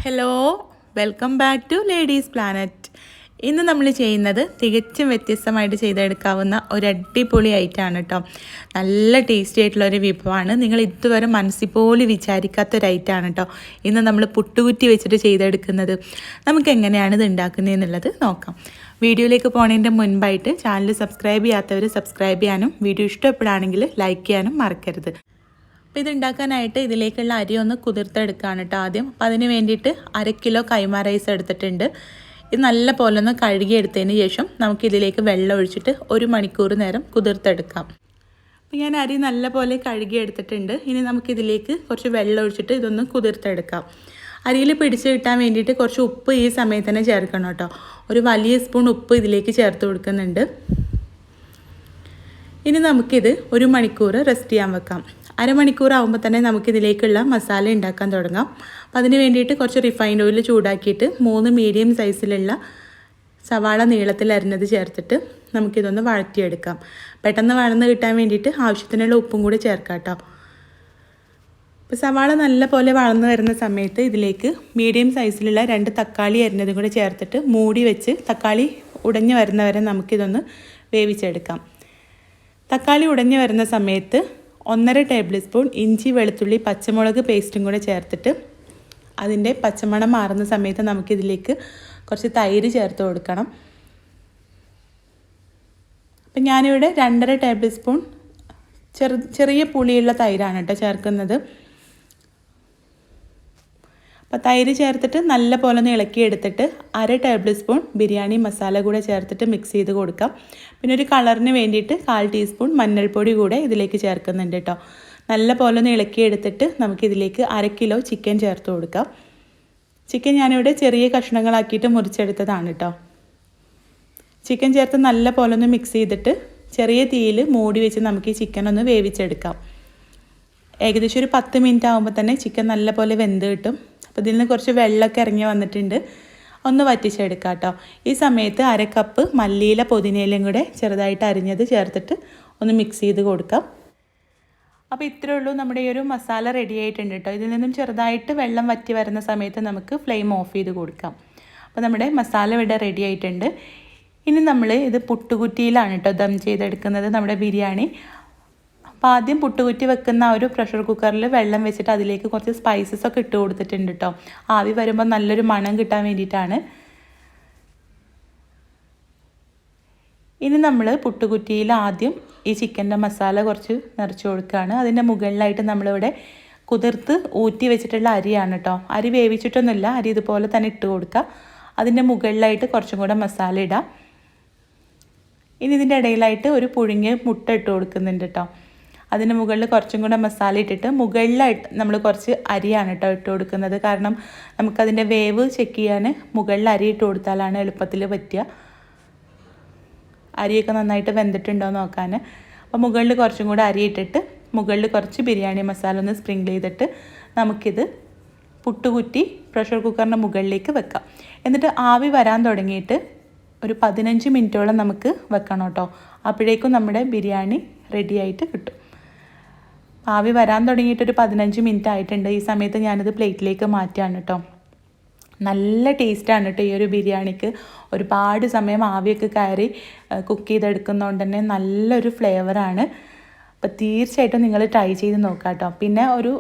Hello, welcome back to ladies planet. ഇന്ന് നമ്മൾ ചെയ്യുന്നത് തികച്ചും വ്യത്യസ്തമായിട്ട് ചെയ്തെടുക്കാവുന്ന ഒരു അടിപൊളി ഐറ്റമാണ് കേട്ടോ. നല്ല ടേസ്റ്റി ആയിട്ടുള്ളൊരു വിഭവമാണ്. നിങ്ങൾ ഇതുവരെ മനസ്സിൽ പോലും വിചാരിക്കാത്തൊരു ഐറ്റമാണ് കേട്ടോ. ഇന്ന് നമ്മൾ പുട്ടുകുറ്റി വെച്ചിട്ട് ചെയ്തെടുക്കുന്നത്. നമുക്ക് എങ്ങനെയാണ് ഇത് ഉണ്ടാക്കുന്നതെന്നുള്ളത് നോക്കാം. വീഡിയോയിലേക്ക് പോകുന്നതിൻ്റെ മുൻപായിട്ട് ചാനൽ സബ്സ്ക്രൈബ് ചെയ്യാത്തവർ സബ്സ്ക്രൈബ് ചെയ്യാനും വീഡിയോ ഇഷ്ടപ്പെടുകയാണെങ്കിൽ ലൈക്ക് ചെയ്യാനും മറക്കരുത്. അപ്പോൾ ഇതുണ്ടാക്കാനായിട്ട് ഇതിലേക്കുള്ള അരി ഒന്ന് കുതിർത്തെടുക്കുകയാണ് കേട്ടോ ആദ്യം. അപ്പോൾ അതിന് വേണ്ടിയിട്ട് 1/2 കിലോ കൈമ റൈസ് എടുത്തിട്ടുണ്ട്. ഇത് നല്ല പോലെ ഒന്ന് കഴുകിയെടുത്തതിന് ശേഷം നമുക്കിതിലേക്ക് വെള്ളം ഒഴിച്ചിട്ട് 1 മണിക്കൂർ നേരം കുതിർത്തെടുക്കാം. അപ്പോൾ ഞാൻ അരി നല്ല പോലെ കഴുകിയെടുത്തിട്ടുണ്ട്. ഇനി നമുക്കിതിലേക്ക് കുറച്ച് വെള്ളം ഒഴിച്ചിട്ട് ഇതൊന്ന് കുതിർത്തെടുക്കാം. അരിയിൽ പിടിച്ച് കിട്ടാൻ വേണ്ടിയിട്ട് കുറച്ച് ഉപ്പ് ഈ സമയത്ത് തന്നെ ചേർക്കണം കേട്ടോ. ഒരു വലിയ സ്പൂൺ ഉപ്പ് ഇതിലേക്ക് ചേർത്ത് കൊടുക്കുന്നുണ്ട്. ഇനി നമുക്കിത് 1 മണിക്കൂർ റെസ്റ്റ് ചെയ്യാൻ വെക്കാം. അരമണിക്കൂർ ആകുമ്പോൾ തന്നെ നമുക്കിതിലേക്കുള്ള മസാല ഉണ്ടാക്കാൻ തുടങ്ങാം. അപ്പോൾ അതിന് വേണ്ടിയിട്ട് കുറച്ച് റിഫൈൻഡ് ഓയിൽ ചൂടാക്കിയിട്ട് 3 മീഡിയം സൈസിലുള്ള സവാള നീളത്തിൽ അരിഞ്ഞത് ചേർത്തിട്ട് നമുക്കിതൊന്ന് വഴറ്റിയെടുക്കാം. പെട്ടെന്ന് വഴന്ന് കിട്ടാൻ വേണ്ടിയിട്ട് ആവശ്യത്തിനുള്ള ഉപ്പും കൂടി ചേർക്കാം കേട്ടോ. അപ്പോൾ സവാള നല്ല പോലെ വഴന്ന് വരുന്ന സമയത്ത് ഇതിലേക്ക് മീഡിയം സൈസിലുള്ള 2 തക്കാളി അരിഞ്ഞതും കൂടി ചേർത്തിട്ട് മൂടി വെച്ച് തക്കാളി ഉടഞ്ഞു വരുന്നവരെ നമുക്കിതൊന്ന് വേവിച്ചെടുക്കാം. തക്കാളി ഉടഞ്ഞു വരുന്ന സമയത്ത് 1.5 ടേബിൾ സ്പൂൺ ഇഞ്ചി വെളുത്തുള്ളി പച്ചമുളക് പേസ്റ്റും കൂടെ ചേർത്തിട്ട് അതിൻ്റെ പച്ചമണം മാറുന്ന സമയത്ത് നമുക്കിതിലേക്ക് കുറച്ച് തൈര് ചേർത്ത് കൊടുക്കണം. അപ്പം ഞാനിവിടെ 2.5 ടേബിൾ സ്പൂൺ ചെറിയ പുളിയുള്ള തൈരാണ് കേട്ടോ ചേർക്കുന്നത്. അപ്പോൾ തൈര് ചേർത്തിട്ട് നല്ല പോലെ ഒന്ന് ഇളക്കിയെടുത്തിട്ട് 1/2 ടേബിൾ സ്പൂൺ ബിരിയാണി മസാല കൂടെ ചേർത്തിട്ട് മിക്സ് ചെയ്ത് കൊടുക്കാം. പിന്നെ ഒരു കളറിന് വേണ്ടിയിട്ട് 1/4 ടീസ്പൂൺ മഞ്ഞൾപ്പൊടി കൂടെ ഇതിലേക്ക് ചേർക്കുന്നുണ്ട് കേട്ടോ. നല്ല പോലെ ഒന്ന് ഇളക്കിയെടുത്തിട്ട് നമുക്കിതിലേക്ക് 1/2 കിലോ ചിക്കൻ ചേർത്ത് കൊടുക്കാം. ചിക്കൻ ഞാനിവിടെ ചെറിയ കഷ്ണങ്ങളാക്കിയിട്ട് മുറിച്ചെടുത്തതാണ് കേട്ടോ. ചിക്കൻ ചേർത്ത് നല്ല പോലെ ഒന്ന് മിക്സ് ചെയ്തിട്ട് ചെറിയ തീയിൽ മൂടി വെച്ച് നമുക്ക് ഈ ചിക്കൻ ഒന്ന് വേവിച്ചെടുക്കാം. ഏകദേശം ഒരു 10 മിനിറ്റ് ആകുമ്പോൾ തന്നെ ചിക്കൻ നല്ല പോലെ വെന്ത് കിട്ടും. അപ്പോൾ ഇതിൽ നിന്ന് കുറച്ച് വെള്ളമൊക്കെ ഇറങ്ങി വന്നിട്ടുണ്ട്. ഒന്ന് വറ്റിച്ചെടുക്കാം കേട്ടോ. ഈ സമയത്ത് 1/2 കപ്പ് മല്ലിയില പുതിനയിലയും കൂടെ ചെറുതായിട്ട് അരിഞ്ഞത് ചേർത്തിട്ട് ഒന്ന് മിക്സ് ചെയ്ത് കൊടുക്കാം. അപ്പോൾ ഇത്രയേ ഉള്ളൂ, നമ്മുടെ ഈ ഒരു മസാല റെഡി ആയിട്ടുണ്ട് കേട്ടോ. ഇതിൽ നിന്നും ചെറുതായിട്ട് വെള്ളം വറ്റി വരുന്ന സമയത്ത് നമുക്ക് ഫ്ലെയിം ഓഫ് ചെയ്ത് കൊടുക്കാം. അപ്പോൾ നമ്മുടെ മസാല ഇവിടെ റെഡി ആയിട്ടുണ്ട്. ഇനി നമ്മൾ ഇത് പുട്ടുകുറ്റിയിലാണ് കേട്ടോ ദം ചെയ്തെടുക്കുന്നത് നമ്മുടെ ബിരിയാണി. അപ്പോൾ ആദ്യം പുട്ടുകുറ്റി വെക്കുന്ന ഒരു പ്രഷർ കുക്കറിൽ വെള്ളം വെച്ചിട്ട് അതിലേക്ക് കുറച്ച് സ്പൈസസ് ഒക്കെ ഇട്ട് കൊടുത്തിട്ടുണ്ട് കേട്ടോ. ആവി വരുമ്പോൾ നല്ലൊരു മണം കിട്ടാൻ വേണ്ടിയിട്ടാണ്. ഇനി നമ്മൾ പുട്ടുകുറ്റിയിൽ ആദ്യം ഈ ചിക്കൻ്റെ മസാല കുറച്ച് നിറച്ച് കൊടുക്കുകയാണ്. അതിൻ്റെ മുകളിലായിട്ട് നമ്മളിവിടെ കുതിർത്ത് ഊറ്റി വെച്ചിട്ടുള്ള അരിയാണ് കേട്ടോ. അരി വേവിച്ചിട്ടൊന്നുമില്ല, അരി ഇതുപോലെ തന്നെ ഇട്ട് കൊടുക്കുക. അതിൻ്റെ മുകളിലായിട്ട് കുറച്ചും കൂടെ മസാല ഇടാം. ഇനി ഇതിൻ്റെ ഇടയിലായിട്ട് ഒരു പുഴുങ്ങിയ മുട്ട ഇട്ട് കൊടുക്കുന്നുണ്ട് കേട്ടോ. അതിന് മുകളിൽ കുറച്ചും കൂടെ മസാല ഇട്ടിട്ട് മുകളിലായിട്ട് നമ്മൾ കുറച്ച് അരിയാണ് കേട്ടോ ഇട്ട് കൊടുക്കുന്നത്. കാരണം നമുക്കതിൻ്റെ വേവ് ചെക്ക് ചെയ്യാൻ മുകളിൽ അരി ഇട്ട് കൊടുത്താലാണ് എളുപ്പത്തിൽ പറ്റുക. അരിയൊക്കെ നന്നായിട്ട് വെന്തിട്ടുണ്ടോ നോക്കാൻ. അപ്പോൾ മുകളിൽ കുറച്ചും കൂടെ അരി ഇട്ടിട്ട് മുകളിൽ കുറച്ച് ബിരിയാണി മസാല ഒന്ന് സ്പ്രിങ്കിൾ ചെയ്തിട്ട് നമുക്കിത് പുട്ടുകുറ്റി പ്രഷർ കുക്കറിൻ്റെ മുകളിലേക്ക് വെക്കാം. എന്നിട്ട് ആവി വരാൻ തുടങ്ങിയിട്ട് ഒരു 15 മിനിറ്റോളം നമുക്ക് വെക്കണം കേട്ടോ. അപ്പോഴേക്കും നമ്മുടെ ബിരിയാണി റെഡിയായിട്ട് കിട്ടും. ആവി വരാൻ തുടങ്ങിയിട്ടൊരു 15 മിനിറ്റ് ആയിട്ടുണ്ട്. ഈ സമയത്ത് ഞാനിത് പ്ലേറ്റിലേക്ക് മാറ്റുകയാണ് കേട്ടോ. നല്ല ടേസ്റ്റാണ് കേട്ടോ ഈ ഒരു ബിരിയാണിക്ക്. ഒരുപാട് സമയം ആവിയൊക്കെ കയറി കുക്ക് ചെയ്തെടുക്കുന്നതുകൊണ്ട് തന്നെ നല്ലൊരു ഫ്ലേവറാണ്. അപ്പോൾ തീർച്ചയായിട്ടും നിങ്ങൾ ട്രൈ ചെയ്ത് നോക്കാം കേട്ടോ. പിന്നെ ഒരു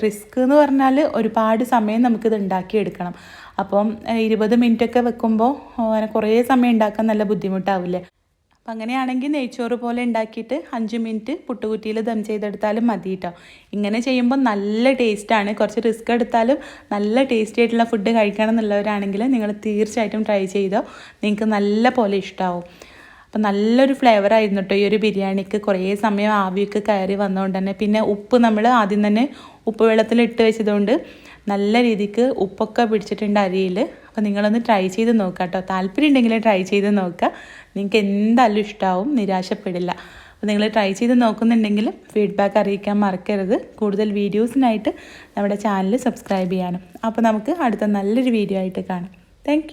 റിസ്ക് എന്ന് പറഞ്ഞാൽ ഒരുപാട് സമയം നമുക്കിത് ഉണ്ടാക്കിയെടുക്കണം. അപ്പം 20 മിനിറ്റൊക്കെ വെക്കുമ്പോൾ കുറേ സമയം ഉണ്ടാക്കാൻ നല്ല ബുദ്ധിമുട്ടാവില്ലേ. അപ്പം അങ്ങനെയാണെങ്കിൽ നെയ്ച്ചോറ് പോലെ ഉണ്ടാക്കിയിട്ട് 5 മിനിറ്റ് പുട്ടുകുറ്റിയിൽ ദം ചെയ്തെടുത്താലും മതി കേട്ടോ. ഇങ്ങനെ ചെയ്യുമ്പോൾ നല്ല ടേസ്റ്റാണ്. കുറച്ച് റിസ്ക് എടുത്താലും നല്ല ടേസ്റ്റി ആയിട്ടുള്ള ഫുഡ് കഴിക്കണം എന്നുള്ളവരാണെങ്കിൽ നിങ്ങൾ തീർച്ചയായിട്ടും ട്രൈ ചെയ്തോ. നിങ്ങൾക്ക് നല്ല പോലെ ഇഷ്ടമാവും. അപ്പം നല്ലൊരു ഫ്ലേവറായിരുന്നു കേട്ടോ ഈ ഒരു ബിരിയാണിക്ക്. കുറേ സമയം ആവിയൊക്കെ കയറി വന്നതുകൊണ്ട് തന്നെ. പിന്നെ ഉപ്പ് നമ്മൾ ആദ്യം തന്നെ ഉപ്പ് വെള്ളത്തിൽ ഇട്ട് വെച്ചതുകൊണ്ട് നല്ല രീതിക്ക് ഉപ്പൊക്കെ പിടിച്ചിട്ടുണ്ട് അരിയിൽ. അപ്പോൾ നിങ്ങളൊന്ന് ട്രൈ ചെയ്ത് നോക്കുക കേട്ടോ. താല്പര്യം ഉണ്ടെങ്കിൽ ട്രൈ ചെയ്ത് നോക്കുക. നിങ്ങൾക്ക് എന്തായാലും ഇഷ്ടമാവും, നിരാശപ്പെടില്ല. അപ്പോൾ നിങ്ങൾ ട്രൈ ചെയ്ത് നോക്കുന്നുണ്ടെങ്കിൽ ഫീഡ്ബാക്ക് അറിയിക്കാൻ മറക്കരുത്. കൂടുതൽ വീഡിയോസിനായിട്ട് നമ്മുടെ ചാനൽ സബ്സ്ക്രൈബ് ചെയ്യാനും. അപ്പോൾ നമുക്ക് അടുത്ത നല്ലൊരു വീഡിയോ ആയിട്ട് കാണാം. താങ്ക്